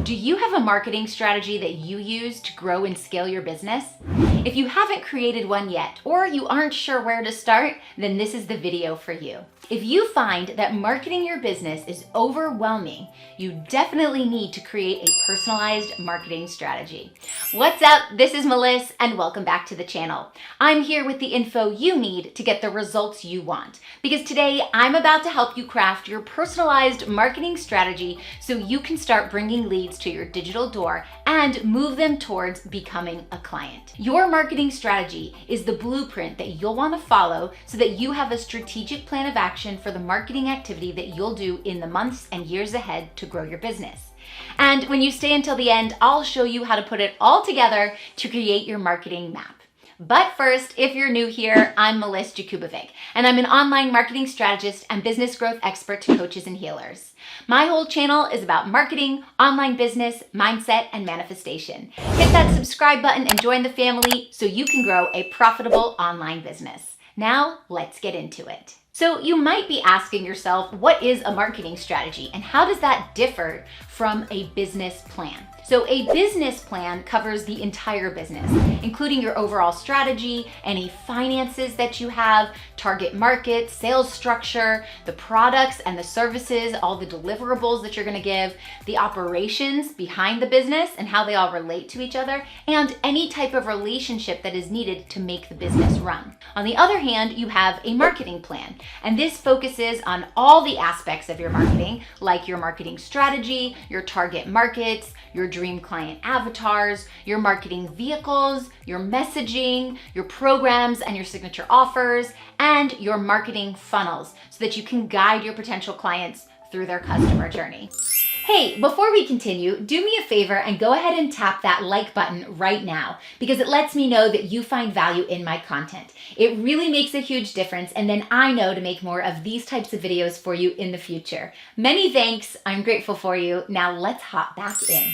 Do you have a marketing strategy that you use to grow and scale your business? If you haven't created one yet, or you aren't sure where to start, then this is the video for you. If you find that marketing your business is overwhelming, you definitely need to create a personalized marketing strategy. What's up? This is Meliss, and welcome back to the channel. I'm here with the info you need to get the results you want, because today I'm about to help you craft your personalized marketing strategy so you can start bringing leads to your digital door and move them towards becoming a client. Your marketing strategy is the blueprint that you'll want to follow so that you have a strategic plan of action for the marketing activity that you'll do in the months and years ahead to grow your business. And when you stay until the end, I'll show you how to put it all together to create your marketing map. But first, if you're new here, I'm Meliss, and I'm an online marketing strategist and business growth expert to coaches and healers. My whole channel is about marketing, online business, mindset, and manifestation. Hit that subscribe button and join the family so you can grow a profitable online business. Now, let's get into it. So you might be asking yourself, what is a marketing strategy and how does that differ from a business plan? So a business plan covers the entire business, including your overall strategy, any finances that you have, target market, sales structure, the products and the services, all the deliverables that you're going to give, the operations behind the business and how they all relate to each other, and any type of relationship that is needed to make the business run. On the other hand, you have a marketing plan, and this focuses on all the aspects of your marketing, like your marketing strategy, your target markets, your dream client avatars, your marketing vehicles, your messaging, your programs and your signature offers, and your marketing funnels so that you can guide your potential clients through their customer journey. Hey, before we continue, do me a favor and go ahead and tap that like button right now because it lets me know that you find value in my content. It really makes a huge difference, and then I know to make more of these types of videos for you in the future. Many thanks. I'm grateful for you. Now let's hop back in.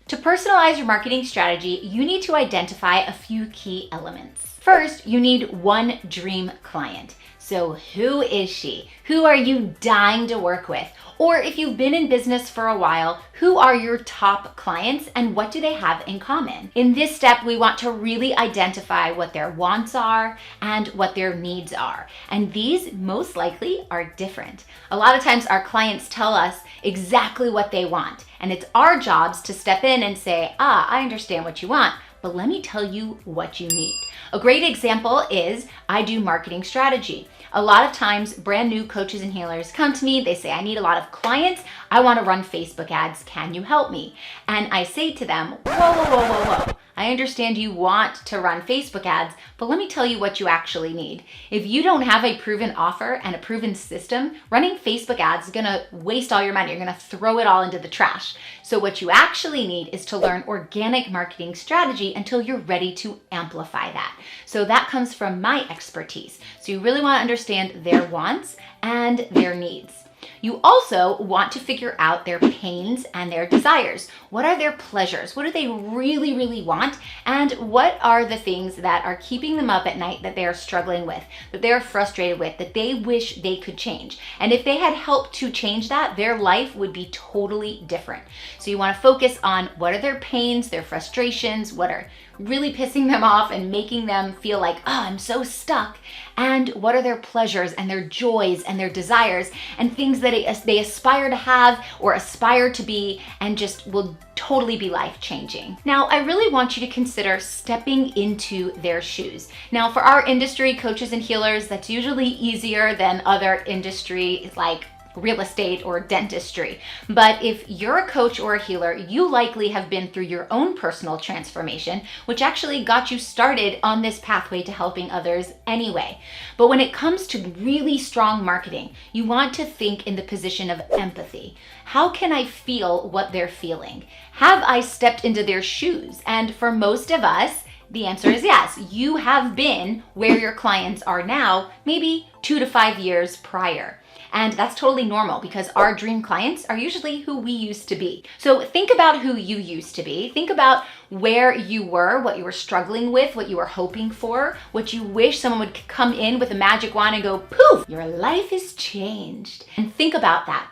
To personalize your marketing strategy, you need to identify a few key elements. First, you need one dream client. So who is she? Who are you dying to work with? Or if you've been in business for a while, who are your top clients and what do they have in common? In this step, we want to really identify what their wants are and what their needs are. And these most likely are different. A lot of times our clients tell us exactly what they want. And it's our jobs to step in and say, I understand what you want, but let me tell you what you need. A great example is I do marketing strategy. A lot of times brand new coaches and healers come to me, they say, I need a lot of clients, I want to run Facebook ads, can you help me? And I say to them, whoa. I understand you want to run Facebook ads, but let me tell you what you actually need. If you don't have a proven offer and a proven system, running Facebook ads is gonna waste all your money. You're gonna throw it all into the trash. So what you actually need is to learn organic marketing strategy until you're ready to amplify that. So that comes from my expertise. So you really wanna understand their wants and their needs. You also want to figure out their pains and their desires. What are their pleasures? What do they really want? And what are the things that are keeping them up at night that they are struggling with, that they're frustrated with, that they wish they could change? And if they had help to change that, their life would be totally different. So you want to focus on what are their pains, their frustrations, what are really pissing them off and making them feel like, I'm so stuck. And what are their pleasures and their joys and their desires and things that they aspire to have or aspire to be and just will totally be life-changing. Now, I really want you to consider stepping into their shoes. Now, for our industry, coaches and healers, that's usually easier than other industries like real estate or dentistry. But if you're a coach or a healer, you likely have been through your own personal transformation, which actually got you started on this pathway to helping others anyway. But when it comes to really strong marketing, you want to think in the position of empathy. How can I feel what they're feeling? Have I stepped into their shoes? And for most of us, the answer is yes. You have been where your clients are now, maybe 2 to 5 years prior. And that's totally normal because our dream clients are usually who we used to be. So think about who you used to be. Think about where you were, what you were struggling with, what you were hoping for, what you wish someone would come in with a magic wand and go, poof, your life is changed. And think about that.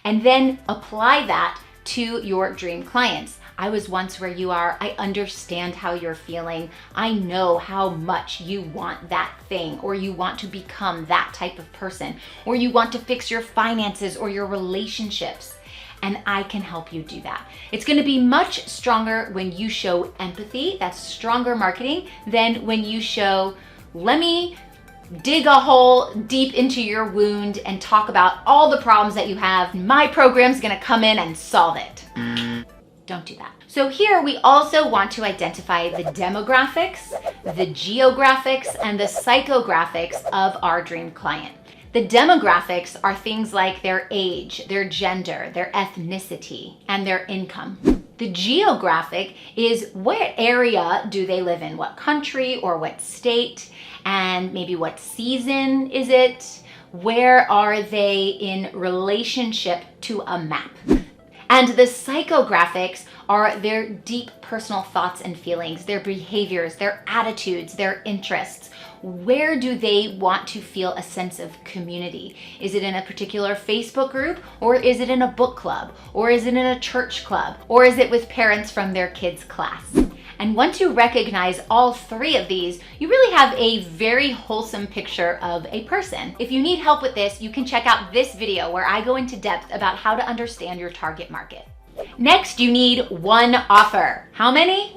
And then apply that to your dream clients. I was once where you are. I understand how you're feeling. I know how much you want that thing, or you want to become that type of person, or you want to fix your finances or your relationships. And I can help you do that. It's gonna be much stronger when you show empathy. That's stronger marketing than when you show, let me dig a hole deep into your wound and talk about all the problems that you have. My program's gonna come in and solve it. Don't do that. So here we also want to identify the demographics, the geographics, and the psychographics of our dream client. The demographics are things like their age, their gender, their ethnicity, and their income. The geographic is what area do they live in, what country or what state, and maybe what season is it, where are they in relationship to a map. And the psychographics are their deep personal thoughts and feelings, their behaviors, their attitudes, their interests. Where do they want to feel a sense of community? Is it in a particular Facebook group, or is it in a book club, or is it in a church club, or is it with parents from their kids' class? And once you recognize all three of these, you really have a very wholesome picture of a person. If you need help with this, you can check out this video where I go into depth about how to understand your target market. Next, you need one offer. How many?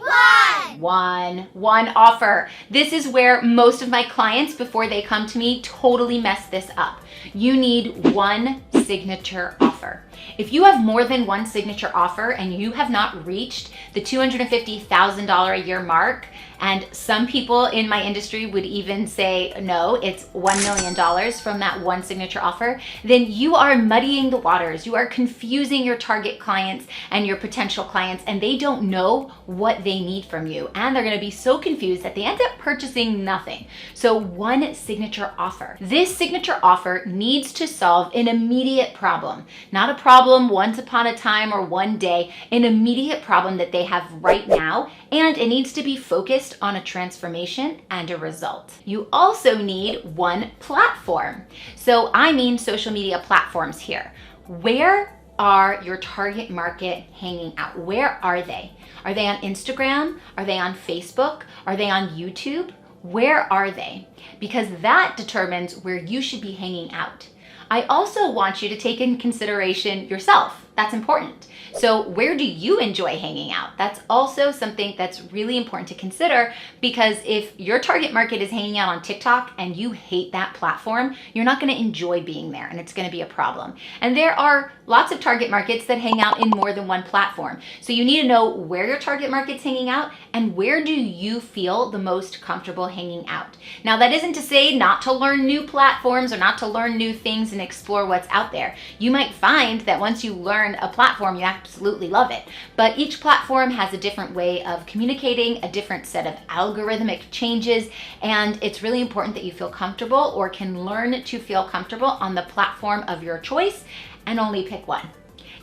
One offer. This is where most of my clients, before they come to me, totally mess this up. You need one signature offer. If you have more than one signature offer and you have not reached the $250,000 a year mark, and some people in my industry would even say, no, it's $1 million from that one signature offer, then you are muddying the waters. You are confusing your target clients and your potential clients, and they don't know what they need from you. And they're gonna be so confused that they end up purchasing nothing. So one signature offer. This signature offer needs to solve an immediate problem, not a problem once upon a time or one day, an immediate problem that they have right now, and it needs to be focused on a transformation and a result. You also need one platform. So I mean social media platforms here. Where are your target market hanging out? Where are they? Are they on Instagram? Are they on Facebook? Are they on YouTube? Where are they? Because that determines where you should be hanging out. I also want you to take in consideration yourself. That's important. So where do you enjoy hanging out? That's also something that's really important to consider, because if your target market is hanging out on TikTok and you hate that platform, you're not going to enjoy being there, and it's going to be a problem. And there are lots of target markets that hang out in more than one platform. So you need to know where your target market's hanging out and where do you feel the most comfortable hanging out. Now, that isn't to say not to learn new platforms or not to learn new things and explore what's out there. You might find that once you learn a platform, you absolutely love it. But each platform has a different way of communicating, a different set of algorithmic changes, and it's really important that you feel comfortable or can learn to feel comfortable on the platform of your choice and only pick one.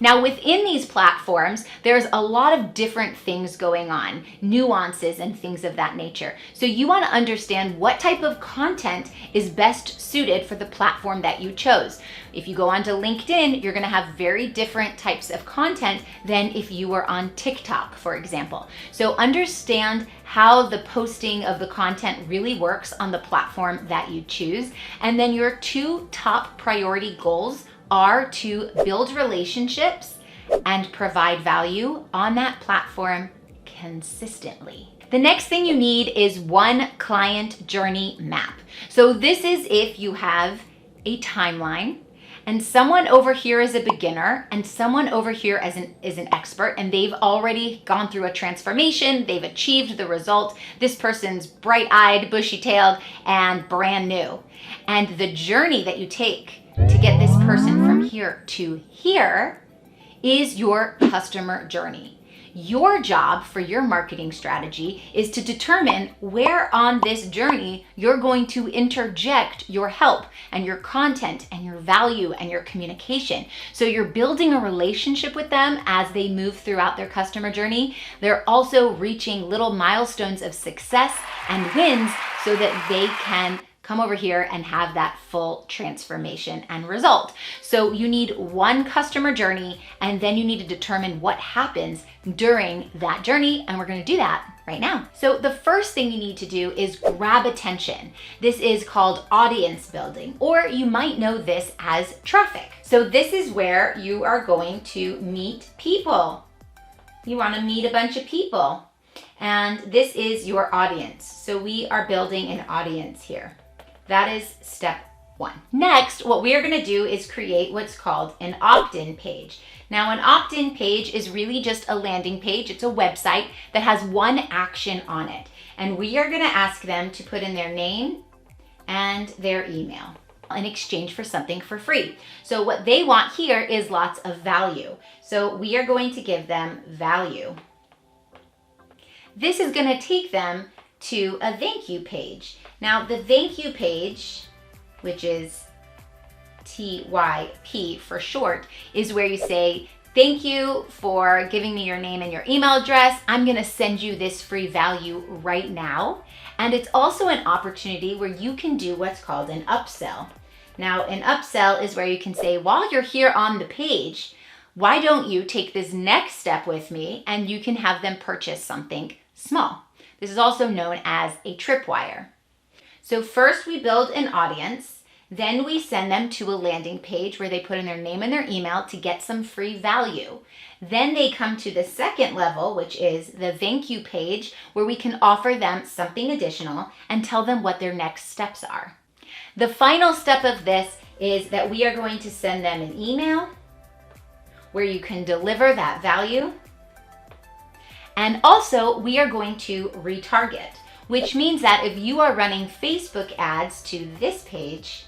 Now, within these platforms, there's a lot of different things going on, nuances and things of that nature. So you want to understand what type of content is best suited for the platform that you chose. If you go onto LinkedIn, you're going to have very different types of content than if you were on TikTok, for example. So understand how the posting of the content really works on the platform that you choose. And then your two top priority goals are to build relationships and provide value on that platform consistently. The next thing you need is one client journey map. So this is if you have a timeline and someone over here is a beginner and someone over here is an expert, and they've already gone through a transformation, they've achieved the result. This person's bright-eyed, bushy-tailed, and brand new. And the journey that you take to get this person from here to here is your customer journey. Your job for your marketing strategy is to determine where on this journey you're going to interject your help and your content and your value and your communication. So you're building a relationship with them as they move throughout their customer journey. They're also reaching little milestones of success and wins so that they can come over here and have that full transformation and result. So you need one customer journey, and then you need to determine what happens during that journey. And we're going to do that right now. So the first thing you need to do is grab attention. This is called audience building, or you might know this as traffic. So this is where you are going to meet people. You want to meet a bunch of people. And this is your audience. So we are building an audience here. That is step one. Next, what we are going to do is create what's called an opt-in page. Now, an opt-in page is really just a landing page. It's a website that has one action on it. And we are going to ask them to put in their name and their email in exchange for something for free. So what they want here is lots of value. So we are going to give them value. This is going to take them to a thank you page. Now, the thank you page, which is TYP for short, is where you say, thank you for giving me your name and your email address. I'm going to send you this free value right now. And it's also an opportunity where you can do what's called an upsell. Now, an upsell is where you can say, while you're here on the page, why don't you take this next step with me and you can have them purchase something small. This is also known as a tripwire. So first we build an audience, then we send them to a landing page where they put in their name and their email to get some free value. Then they come to the second level, which is the thank you page, where we can offer them something additional and tell them what their next steps are. The final step of this is that we are going to send them an email where you can deliver that value. And also, we are going to retarget, which means that if you are running Facebook ads to this page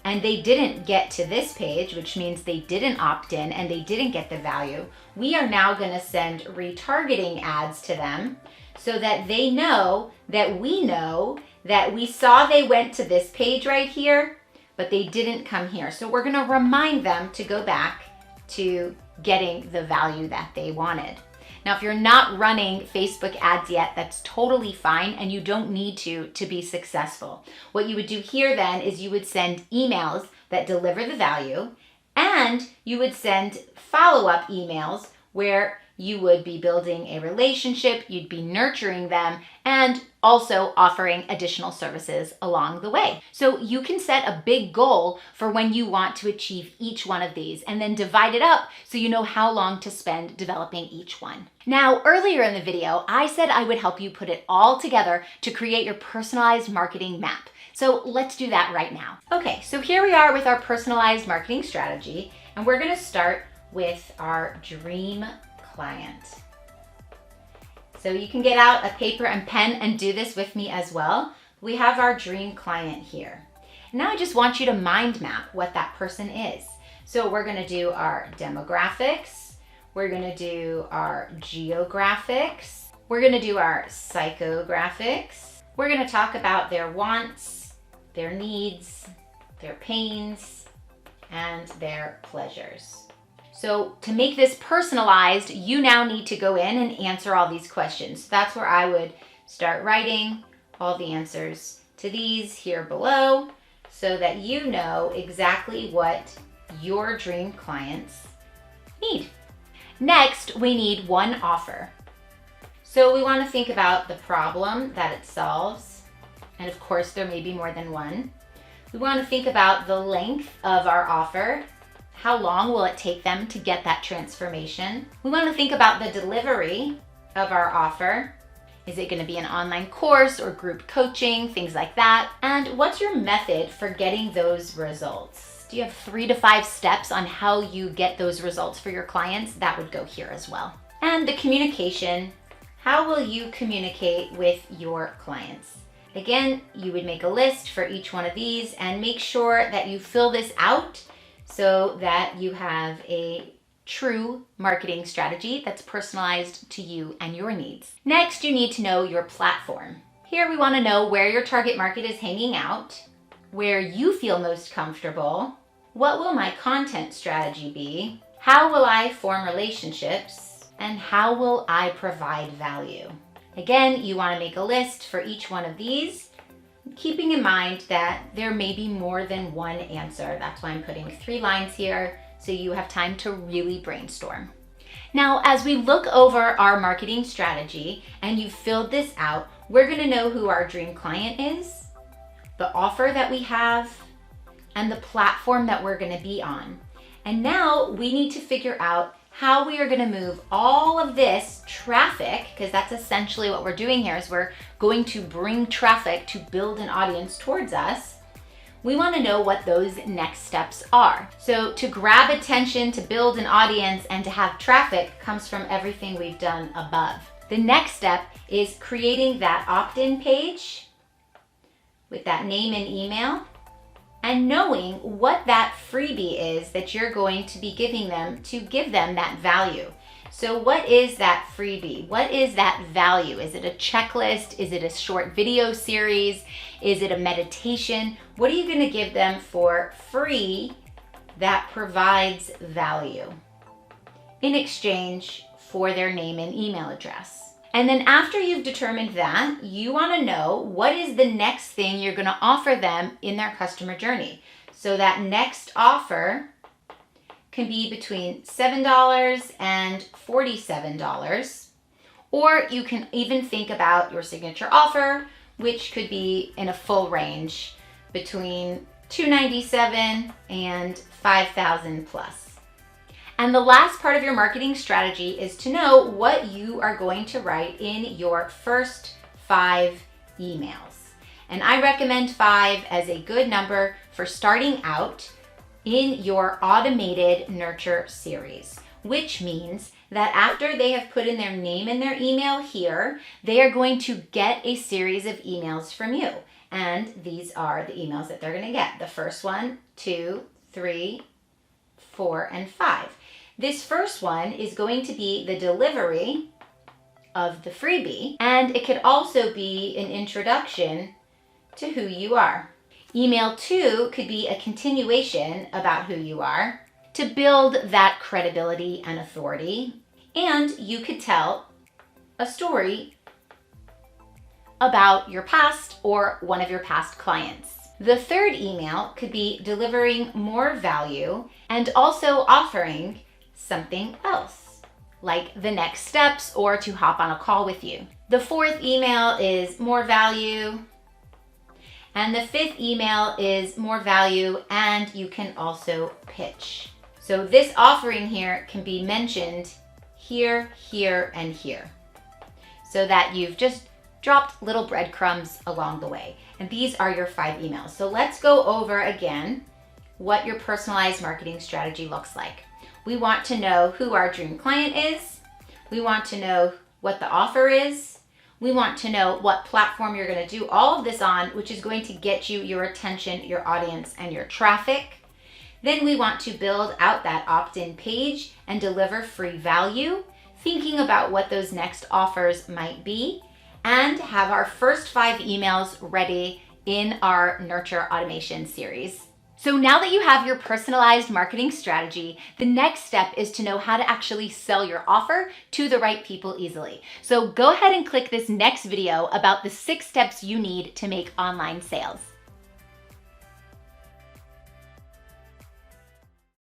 and they didn't get to this page, which means they didn't opt in and they didn't get the value, we are now going to send retargeting ads to them so that they know that we saw they went to this page right here, but they didn't come here. So we're going to remind them to go back to getting the value that they wanted. Now, if you're not running Facebook ads yet, that's totally fine, and you don't need to be successful. What you would do here then is you would send emails that deliver the value, and you would send follow-up emails where you would be building a relationship, you'd be nurturing them, and also offering additional services along the way. So you can set a big goal for when you want to achieve each one of these and then divide it up so you know how long to spend developing each one. Now, earlier in the video, I said I would help you put it all together to create your personalized marketing map. So let's do that right now. Okay, so here we are with our personalized marketing strategy, and we're gonna start with our dream client. So you can get out a paper and pen and do this with me as well. We have our dream client here. Now I just want you to mind map what that person is. So we're gonna do our demographics, we're gonna do our geographics, we're gonna do our psychographics, we're gonna talk about their wants, their needs, their pains, and their pleasures. So to make this personalized, you now need to go in and answer all these questions. That's where I would start writing all the answers to these here below so that you know exactly what your dream clients need. Next, we need one offer. So we want to think about the problem that it solves. And of course, there may be more than one. We want to think about the length of our offer. How long will it take them to get that transformation? We want to think about the delivery of our offer. Is it going to be an online course or group coaching, things like that? And what's your method for getting those results? Do you have 3 to 5 steps on how you get those results for your clients? That would go here as well. And the communication. How will you communicate with your clients? Again, you would make a list for each one of these and make sure that you fill this out so that you have a true marketing strategy that's personalized to you and your needs. Next, you need to know your platform. Here we want to know where your target market is hanging out, where you feel most comfortable, what will my content strategy be, how will I form relationships, and how will I provide value. Again, you want to make a list for each one of these. keeping in mind that there may be more than one answer. That's why I'm putting 3 lines here, so you have time to really brainstorm. Now, as we look over our marketing strategy and you've filled this out, we're gonna know who our dream client is, the offer that we have, and the platform that we're gonna be on. And now we need to figure out how we are gonna move all of this traffic, because that's essentially what we're doing here, is we're going to bring traffic to build an audience towards us. We wanna know what those next steps are. So to grab attention, to build an audience, and to have traffic comes from everything we've done above. The next step is creating that opt-in page with that name and email, and knowing what that freebie is that you're going to be giving them to give them that value. So what is that freebie? What is that value? Is it a checklist? Is it a short video series? Is it a meditation? What are you going to give them for free that provides value in exchange for their name and email address? And then after you've determined that, you want to know what is the next thing you're going to offer them in their customer journey. So that next offer can be between $7 and $47. Or you can even think about your signature offer, which could be in a full range between $297 and $5,000 plus. And the last part of your marketing strategy is to know what you are going to write in your first 5 emails. And I recommend 5 as a good number for starting out in your automated nurture series, which means that after they have put in their name and their email here, they are going to get a series of emails from you. And these are the emails that they're going to get. The first 1, 2, 3, 4, and 5. This first one is going to be the delivery of the freebie, and it could also be an introduction to who you are. Email 2 could be a continuation about who you are to build that credibility and authority, and you could tell a story about your past or one of your past clients. The third email could be delivering more value and also offering something else, like the next steps or to hop on a call with you. The fourth email is more value, and the fifth email is more value, and you can also pitch. So this offering here can be mentioned here, here, and here, so that you've just dropped little breadcrumbs along the way. And these are your 5 emails. So let's go over again what your personalized marketing strategy looks like. We want to know who our dream client is. We want to know what the offer is. We want to know what platform you're going to do all of this on, which is going to get you your attention, your audience, and your traffic. Then we want to build out that opt-in page and deliver free value, thinking about what those next offers might be, and have our first 5 emails ready in our Nurture Automation series. So now that you have your personalized marketing strategy, the next step is to know how to actually sell your offer to the right people easily. So go ahead and click this next video about the 6 steps you need to make online sales.